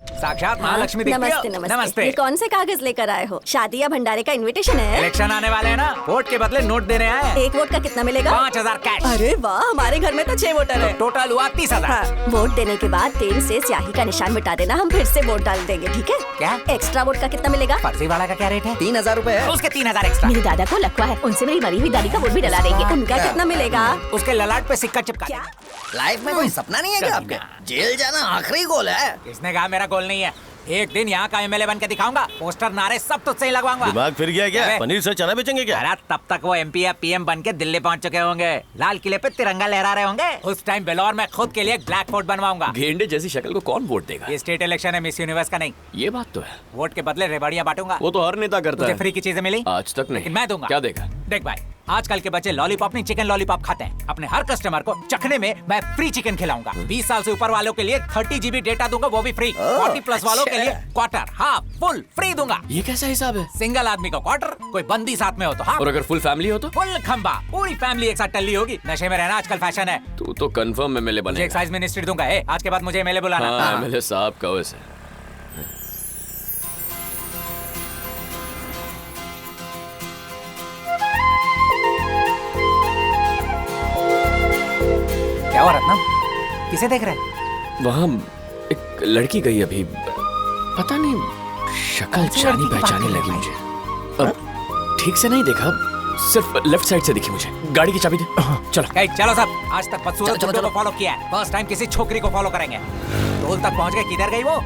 साक्षात महालक्ष्मी दिखती हो। नमस्ते नमस्ते। नमस्ते। ये कौन से कागज लेकर आए हो? शादी या भंडारे का इनविटेशन है? इलेक्शन आने वाले हैं ना, वोट के बदले नोट देने आए हैं। एक वोट का कितना मिलेगा? 5000 कैश। अरे वाह, हमारे घर में तो 6 वोटर है। टोटल हुआ 30,000। हाँ, वोट देने के बाद तेल से स्याही का निशान मिटा देना, हम फिर से वोट डाल देंगे, ठीक है? क्या? एक्स्ट्रा वोट का कितना मिलेगा? फर्जी वाला का क्या रेट है? 3000 रूपए है। उसके 3000 एक्स्ट्रा। मेरे दादा को लकवा है, उनसे मेरी मरी हुई दादी का वोट भी डला देंगे। उनका कितना मिलेगा? उसके ललाट पे सिक्का चिपका क्या? लाइफ में कोई सपना नहीं है क्या आपके? जेल जाना आखिरी गोल है। किसने कहा मेरा गोल नहीं है? एक दिन यहाँ का एमएलए बन के दिखाऊंगा, पोस्टर नारे सब तुझसे ही लगवाऊंगा। दिमाग फिर गया क्या? अबे। पनीर से चना बेचेंगे क्या? अरे तब तक वो एमपी या पीएम बन के दिल्ली पहुंच चुके होंगे, लाल किले पे तिरंगा लहरा रहे होंगे। उस टाइम बेलौर में खुद के लिए एक ब्लैक फोर्ट बनवाऊंगा। गेंडे जैसी शक्ल को कौन वोट देगा? ये स्टेट इलेक्शन है, मिस यूनिवर्स का नहीं। ये बात तो है। वोट के बदले रेबड़ियां बांटूंगा। वो तो हर नेता करता तुझे है। फ्री की चीजें मिली? आज तक नहीं। लेकिन मैं दूंगा। क्या देगा? देख भाई, आजकल के बच्चे लॉलीपॉप नहीं चिकन लॉलीपॉप खाते हैं। अपने हर कस्टमर को चखने में मैं फ्री चिकन खिलाऊंगा। 20 साल से ऊपर वालों के लिए 30 GB डेटा दूंगा, वो भी फ्री। 40 प्लस वालों के लिए क्वार्टर, हाफ, फुल फ्री दूंगा। ये कैसा हिसाब है? सिंगल आदमी को क्वार्टर, कोई बंदी साथ में हो तो हाफ, और अगर फुल फैमिली हो तो? फुल खंबा। पूरी फैमिली एक साथ टल्ली होगी। नशे में रहना आजकल फैशन है। तू तो कंफर्म एमएलए मुझे बनेगा। एक्साइज मिनिस्ट्री दूंगा। आज के बाद मुझे एमएलए बुलाना। हाँ, एमएलए साहब का वैसे। क्या हुआ रत्नम? किसे देख रहे? वहाँ एक लड़की गई अभी, पता नहीं शक्ल जानी पहचानी लगी मुझे। अब ठीक से नहीं देखा, सिर्फ लेफ्ट साइड से दिखी मुझे। गाड़ी की चाबी दे। चलो। चलो सब, आज तक बदसूरत चलो, गुंडों चलो। को फॉलो किया है। फर्स्ट टाइम किसी छोकरी को फॉलो करेंगे। टोल तक पहुंच गए, किधर गई वो?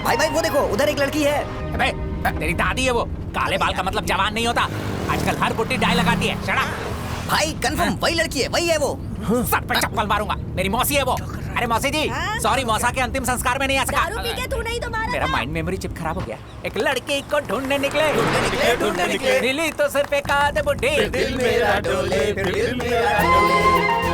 भाई भाई वो देखो, उधर एक लड़की है। अबे, तेरी दादी है वो। काले बाल का मतलब जवान नहीं होता। आजकल हर बुड्ढी डाई लगाती है। Shut up. भाई कंफर्म वही लड़की है, वही है वो। सर पे चप्पल मारूंगा। मेरी मौसी है वो। अरे मौसी जी, सॉरी, मौसा के अंतिम संस्कार में नहीं आ सका। दारू पी के तू नहीं तो मारा मेरा था। माइंड मेमोरी चिप खराब हो गया। एक लड़की को ढूंढने निकले, मिली तो सिर पे काद बुड्ढी। दिल मेरा डोले, फिर दिल मेरा डोले।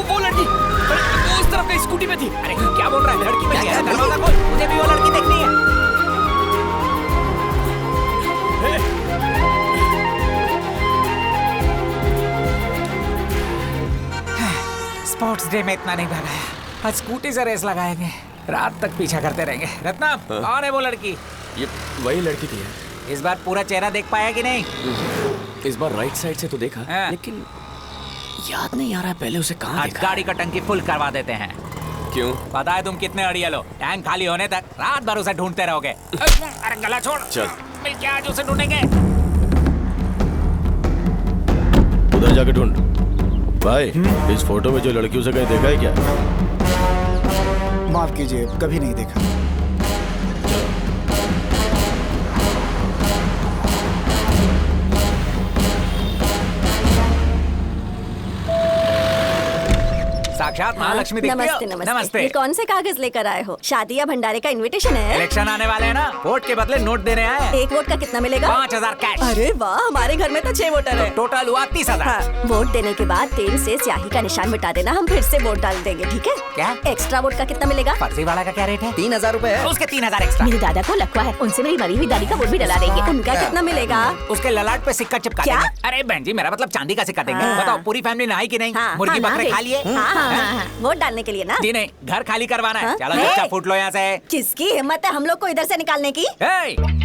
वो लड़की उस तरफ का स्कूटी में थी। अरे क्या बोल रहा है? लड़की में है, दरवाजा खोल, मुझे भी वो लड़की देखनी है। स्पोर्ट्स डे में इतना नहीं भगाया, आज स्कूटी से रेस लगाएंगे। रात तक पीछा करते रहेंगे। रत्नम, कौन है वो लड़की? ये वही लड़की थी। इस बार पूरा चेहरा देख पाया कि नहीं? इस बार राइट साइड से तो देखा, हाँ। लेकिन याद नहीं आ रहा है पहले उसे कहाँ आज देखा। गाड़ी का टंकी फुल करवा देते हैं। क्यों? पता है तुम कितने अड़ियल हो? टैंक खाली होने तक रात भर उसे ढूंढते रहोगे। अरे गला छोड़। चल। मिलके आज उसे ढूंढेंगे। उधर जाके ढूंढ। भाई, इस फोटो में जो लड़की उसे कहीं देखा है क्या? माफ कीजिए, कभी नहीं देखा। साक्षात महालक्ष्मी दिखती हो। नमस्ते नमस्ते। नमस्ते। ये कौन से कागज लेकर आए हो? शादी या भंडारे का इनविटेशन है? इलेक्शन आने वाले हैं ना, वोट के बदले नोट देने आए हैं। एक वोट का कितना मिलेगा? 5000 कैश। अरे वाह, हमारे घर में तो 6 वोटर है। टोटल हुआ 30,000। हाँ, वोट देने के बाद तेल से स्याही का निशान मिटा देना, हम फिर से वोट डाल देंगे, ठीक है? क्या? एक्स्ट्रा वोट का कितना मिलेगा? फर्जी वाला का क्या रेट है? 3000 रूपए है। उसके 3000 एक्स्ट्रा। मेरे दादा को लकवा है, उनसे मेरी मरी हुई दादी का वोट भी डला देंगे। उनका कितना मिलेगा? उसके ललाट पे सिक्का चिपका क्या? देंगे। अरे बहन जी, मेरा मतलब चांदी का सिक्का देंगे। हाँ। बताओ, पूरी फैमिली नहाई कि नहीं? हाँ, मुर्गी हाँ, बकरे ना खा गई। लिए? हाँ, वोट डालने के लिए ना? जी नहीं, घर खाली करवाना है। हाँ? चलो है? चुपचाप फूट लो यहाँ से। किसकी हिम्मत है हम लोग को इधर से निकालने की?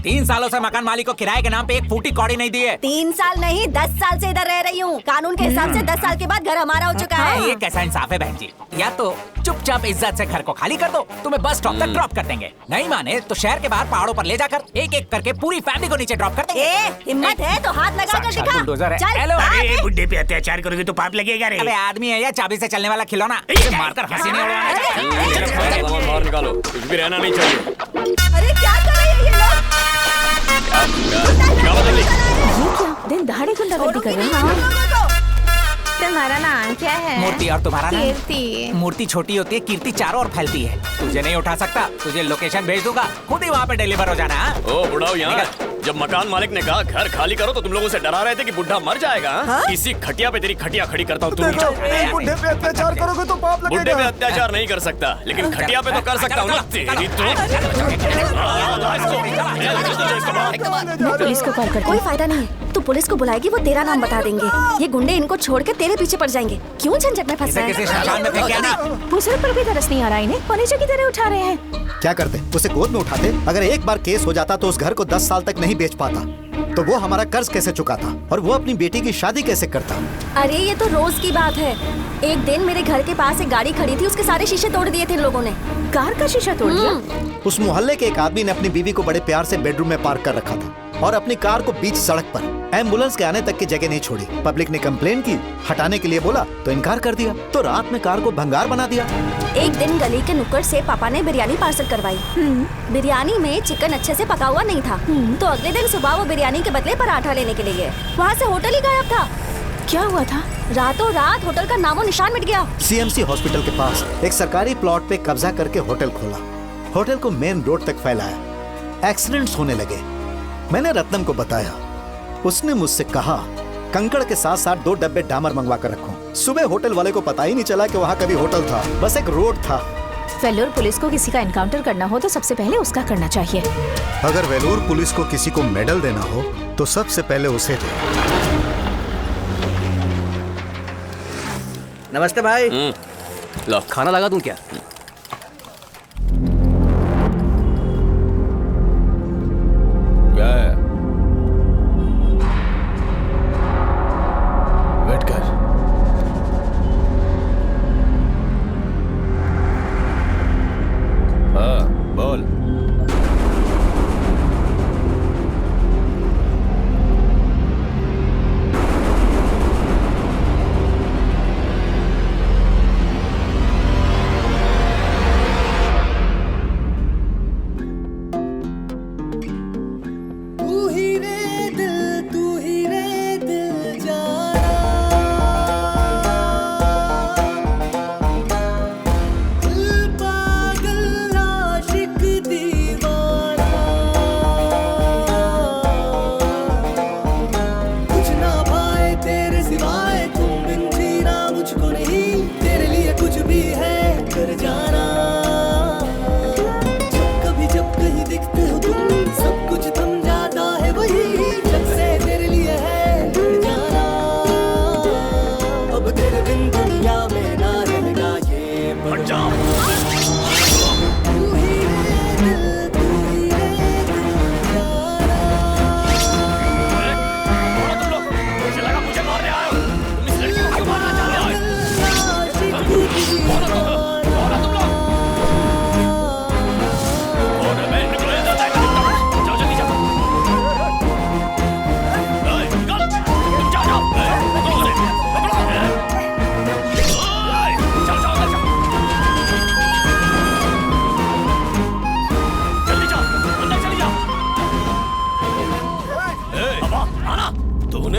3 सालों से मकान मालिक को किराए के नाम पे एक फूटी कौड़ी नहीं दी है। 3 साल नहीं, 10 साल से इधर रह रही हूँ। कानून के हिसाब से 10 साल के बाद घर हमारा हो चुका है। ये कैसा इंसाफ है बहन जी? या तो चुपचाप इज्जत से घर को खाली कर दो, तुम्हें बस स्टॉप तक ड्रॉप कर देंगे। नहीं माने तो शहर के बाहर पहाड़ों पर ले जाकर एक एक करके पूरी फैमिली को नीचे ड्रॉप कर देंगे। हिम्मत है तो हाथ लगा कर साक्षात दिखा। बुलडोजर है। चल, हेलो। भाग। अरे बुड्ढे पे अत्याचार करोगे तो पाप लगेगा रे। अबे आदमी है या चाबी से चलने वाला खिलौना? इसे मारकर हंसी नहीं उड़वाना। बाहर निकालो, कुछ भी रहना नहीं चाहिए। अरे क्या कर रहे हैं ये लोग? निकालो जल्दी। ये क्या दिन दहाड़े गुंडागर्दी कर रहे हैं? तुम्हारा नाम क्या है? मूर्ति। और तुम्हारा नाम? कीर्ति। मूर्ति छोटी होती है, कीर्ति चारों ओर फैलती है। तुझे नहीं उठा सकता, तुझे लोकेशन भेज दूंगा, खुद ही वहाँ पे डिलीवर हो जाना। हाँ? ओ बुढ़ाओ यहाँ। जब मकान मालिक ने कहा घर खाली करो तो तुम लोगों से डरा रहे थे कि बुढ़ा मर जाएगा। हाँ? इसी खटिया पे तेरी खटिया खड़ी करता हूँ। तुम बुढ़े पे अत्याचार करोगे तो पाप बुढ़े पे अत्याचार नहीं कर सकता, लेकिन खटिया पे तो कर सकता हूँ ना। तेरी तो मैं पुलिस को कॉल कर। कोई फायदा नहीं है, तू पुलिस को बुलाएगी वो तेरा नाम बता देंगे। ये गुंडे इनको छोड़ के तेरे पीछे पड़ जाएंगे। क्यों झंझट में फंसा है? पूछने पर भी तरस नहीं आ रहा इन्हें, फर्नीचर की तरह उठा रहे हैं। क्या करते? उसे गोद में उठाते। अगर एक बार केस हो जाता तो उस घर को 10 साल तक नहीं बेच पाता, तो वो हमारा कर्ज कैसे चुकाता और वो अपनी बेटी की शादी कैसे करता? अरे ये तो रोज की बात है। एक दिन मेरे घर के पास एक गाड़ी खड़ी थी, उसके सारे शीशे तोड़ दिए थे इन लोगों ने। कार का शीशा तोड़ दिया? उस मोहल्ले के एक आदमी ने अपनी बीवी को बड़े प्यार से बेडरूम में पार्क कर रखा था और अपनी कार को बीच सड़क पर एम्बुलेंस के आने तक की जगह नहीं छोड़ी। पब्लिक ने कंप्लेन की, हटाने के लिए बोला तो इनकार कर दिया, तो रात में कार को भंगार बना दिया। एक दिन गली के नुक्कड़ से पापा ने बिरयानी पार्सल करवाई। बिरयानी में चिकन अच्छे से पका हुआ नहीं था, तो अगले दिन सुबह वो बिरयानी के बदले पराठा लेने के लिए गए। वहाँ से होटल ही गायब था। क्या हुआ था? रातों रात होटल का नामो निशान मिट गया। सीएमसी हॉस्पिटल के पास एक सरकारी प्लॉट पे कब्जा करके होटल खोला। होटल को मेन रोड तक फैलाया। एक्सीडेंट्स होने लगे। मैंने रत्नम को बताया, उसने मुझसे कहा कंकड़ के साथ साथ 2 डब्बे डामर मंगवा कर रखो। सुबह होटल वाले को पता ही नहीं चला कि वहाँ कभी होटल था, बस एक रोड था। वेल्लोर पुलिस को किसी का एनकाउंटर करना हो तो सबसे पहले उसका करना चाहिए। अगर वेल्लोर पुलिस को किसी को मेडल देना हो तो सबसे पहले उसे दे। नमस्ते भाई। लो खाना लगा दूं क्या? क्या है? वेट कर। हाँ बोल।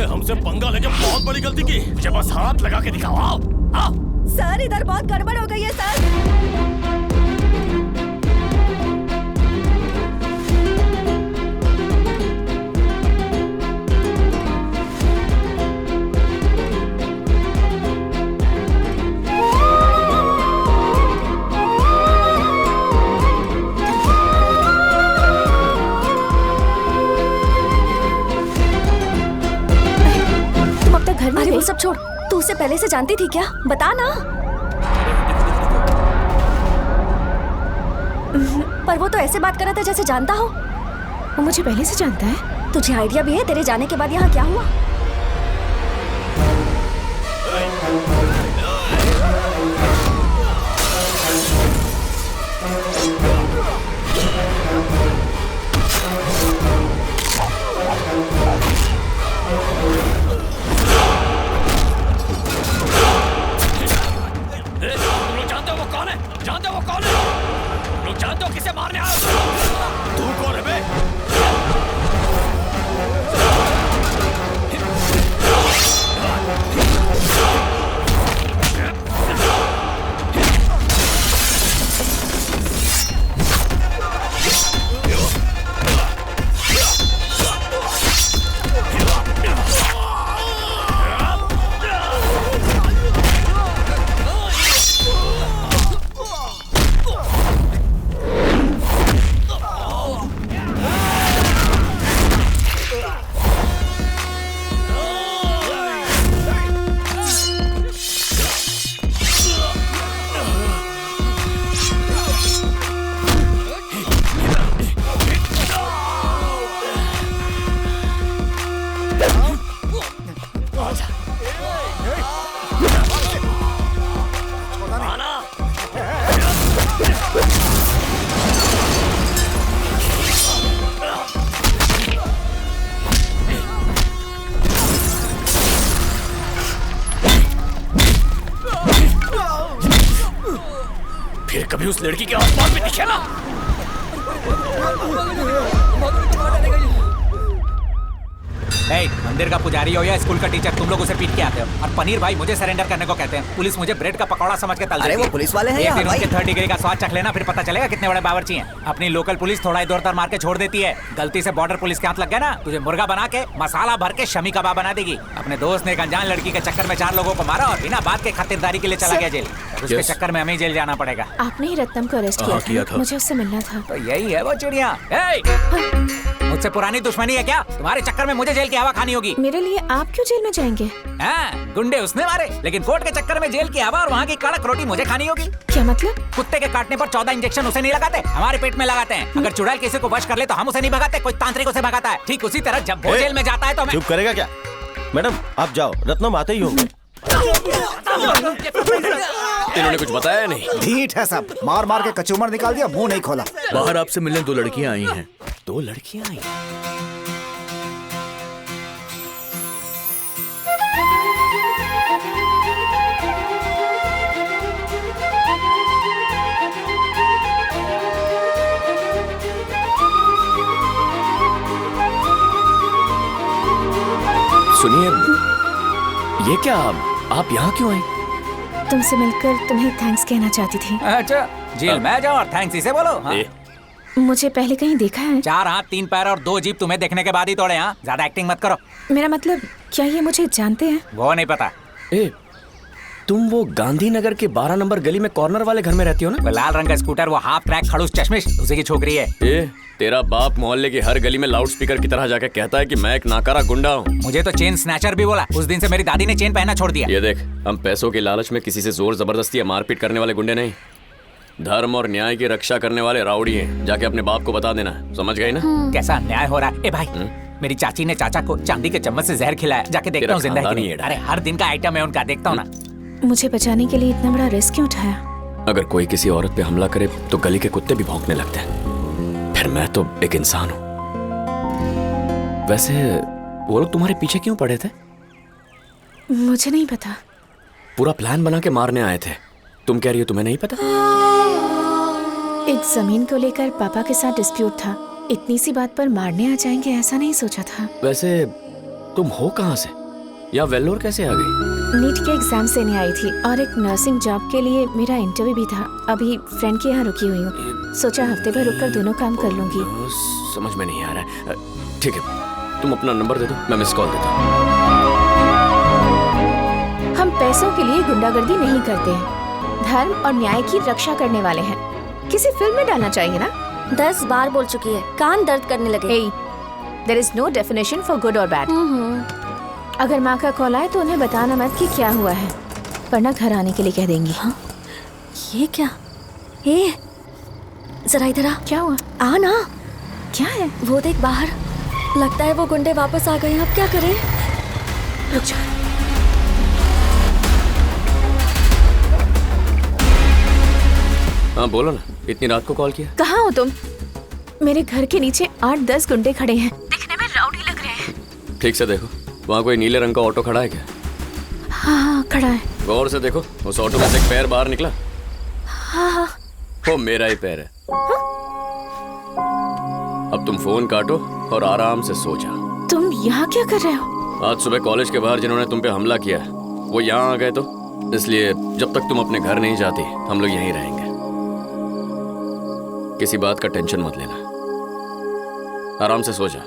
हमसे पंगा लेके बहुत बड़ी गलती की। मुझे बस हाथ लगा के दिखाओ। आओ आओ। सर इधर बहुत गड़बड़ हो गई है सर। अरे वो सब छोड़, तू उसे पहले से जानती थी क्या? बता ना। पर वो तो ऐसे बात कर रहा था जैसे जानता हो। वो मुझे पहले से जानता है? तुझे आइडिया भी है तेरे जाने के बाद यहाँ क्या हुआ? किसे मारने आया? तू कौन है बे? कभी उस लड़की के आसपास में दिखे ना। मंदिर का पुजारी हो या स्कूल का टीचर, तुम लोग उसे पीट के आते हो और पनीर भाई मुझे सरेंडर करने को कहते हैं। पुलिस मुझे ब्रेड का पकौड़ा समझ के तल देती है। अरे वो पुलिस वाले हैं एक या दिन भाई? उनके 3rd डिग्री का स्वाद चख लेना, फिर पता चलेगा कितने बड़े बावर्ची हैं। अपनी लोकल पुलिस थोड़ा इधर उधर मार के छोड़ देती है। गलती से बॉर्डर पुलिस के हाथ लग गया ना, तुझे मुर्गा बना के मसाला भर के शमी कबाब बना देगी। अपने दोस्त ने एक अनजान लड़की के चक्कर में 4 लोगों को मारा और बिना बात के खातिरदारी के लिए चला गया जेल। उसके चक्कर में हमें जेल जाना पड़ेगा। आपने ही रत्नम को अरेस्ट किया था। मुझे उससे मिलना था। तो यही है वो चिड़िया। मुझसे पुरानी दुश्मनी है क्या? तुम्हारे चक्कर में मुझे जेल की हवा खानी होगी। मेरे लिए आप क्यों जेल में जाएंगे? हाँ, गुंडे उसने मारे, लेकिन कोर्ट के चक्कर में जेल की हवा और वहाँ की कड़क रोटी मुझे खानी होगी। क्या मतलब? कुत्ते के काटने पर 14 इंजेक्शन उसे नहीं लगाते, हमारे पेट में लगाते हैं। अगर चुड़ैल किसी को वश कर ले तो हम उसे नहीं भगाते, कोई तांत्रिक उसे भगाता है। ठीक उसी तरह जब वो जेल में जाता है तो मैं... चुप करेगा क्या? मैडम आप जाओ, रत्नम आते ही होंगे। इन्होंने कुछ बताया नहीं? ढीठ है सब, मार मार के कचूमर निकाल दिया, मुंह नहीं खोला। बाहर आपसे मिलने 2 लड़कियां आई हैं। 2 लड़कियां आई? सुनिए, ये क्या, आप यहाँ क्यों आए? तुमसे मिलकर तुम्हें थैंक्स कहना चाहती थी। अच्छा, जेल में जाओ और थैंक्स इसे बोलो। हाँ? मुझे पहले कहीं देखा है? 4 हाथ 3 पैर और 2 जीभ तुम्हें देखने के बाद ही तोड़े। हाँ, ज्यादा एक्टिंग मत करो। मेरा मतलब, क्या ये मुझे जानते हैं? वो नहीं पता। तुम वो गांधीनगर के 12 नंबर गली में कॉर्नर वाले घर में रहती हो ना? वो लाल रंग का स्कूटर, वो हाफ ट्रैक खड़ूस चश्मिश, उसी की छोकरी है। तेरा बाप मोहल्ले की हर गली में लाउड स्पीकर की तरह जाके कहता है कि मैं एक नाकारा गुंडा हूँ। मुझे तो चेन स्नैचर भी बोला। उस दिन से मेरी दादी ने चेन पहनना छोड़ दिया। ये देख, हम पैसों के लालच में किसी से जोर जबरदस्ती या मारपीट करने वाले गुंडे नहीं, धर्म और न्याय की रक्षा करने वाले राउडी हैं। जाके अपने बाप को बता देना, समझ गई ना? कैसा अन्याय हो रहा है? ए भाई, मेरी चाची ने चाचा को चांदी के चम्मच से जहर खिलाया। जाके देखता हूँ जिंदा है कि नहीं। अरे हर दिन का आइटम है उनका, देखता हूँ ना। मुझे बचाने के लिए इतना बड़ा रिस्क क्यों उठाया? अगर कोई किसी औरत पे हमला करे तो गली के कुत्ते भी भौंकने लगते हैं, फिर मैं तो एक इंसान हूँ। वैसे वो लोग तुम्हारे पीछे क्यों पड़े थे? मुझे नहीं पता। पूरा प्लान बना के मारने आए थे। तुम कह रही हो तुम्हें नहीं पता? एक जमीन को लेकर पापा के साथ डिस्प्यूट था। इतनी सी बात पर मारने आ जाएंगे ऐसा नहीं सोचा था। वैसे तुम हो कहाँ से या वेल्लोर कैसे आ गई? नीट के एग्जाम देने आई थी और एक नर्सिंग जॉब के लिए मेरा इंटरव्यू भी था। अभी फ्रेंड के यहाँ रुकी हुई हूँ। सोचा हफ्ते भर रुककर दोनों काम कर लूंगी। समझ में नहीं आ रहा है। ठीक है, तुम अपना नंबर दे दो, मैं मिस कॉल देता हूँ। हम पैसों के लिए गुंडागर्दी नहीं करते हैं, धर्म और न्याय की रक्षा करने वाले हैं। किसी फिल्म में डालना चाहिए ना। 10 बार बोल चुकी है, कान दर्द करने लगे। There is no definition for good or bad. अगर माँ का कॉल आए तो उन्हें बताना मत कि क्या हुआ है, वरना घर आने के लिए कह देंगी। हाँ? ये क्या? ए, जरा इधर आ। क्या हुआ? आ ना। क्या है? वो देख बाहर, लगता है वो गुंडे वापस आ गए। अब क्या करें? रुक जा। हाँ बोलो ना, इतनी रात को कॉल किया? कहाँ हो तुम? मेरे घर के नीचे 8-10 गुंडे खड़े हैं, दिखने में राउडी लग रहे हैं। ठीक से देखो, वहाँ कोई नीले रंग का ऑटो खड़ा है क्या? हाँ खड़ा है। गौर से देखो, उस ऑटो में से एक पैर बाहर निकला। हाँ। वो मेरा ही पैर है। अब तुम फोन काटो और आराम से सो जाओ। तुम यहाँ क्या कर रहे हो? आज सुबह कॉलेज के बाहर जिन्होंने तुम पे हमला किया वो यहाँ आ गए, तो इसलिए जब तक तुम अपने घर नहीं जाती हम लोग यहीं रहेंगे। किसी बात का टेंशन मत लेना, आराम से सो जा।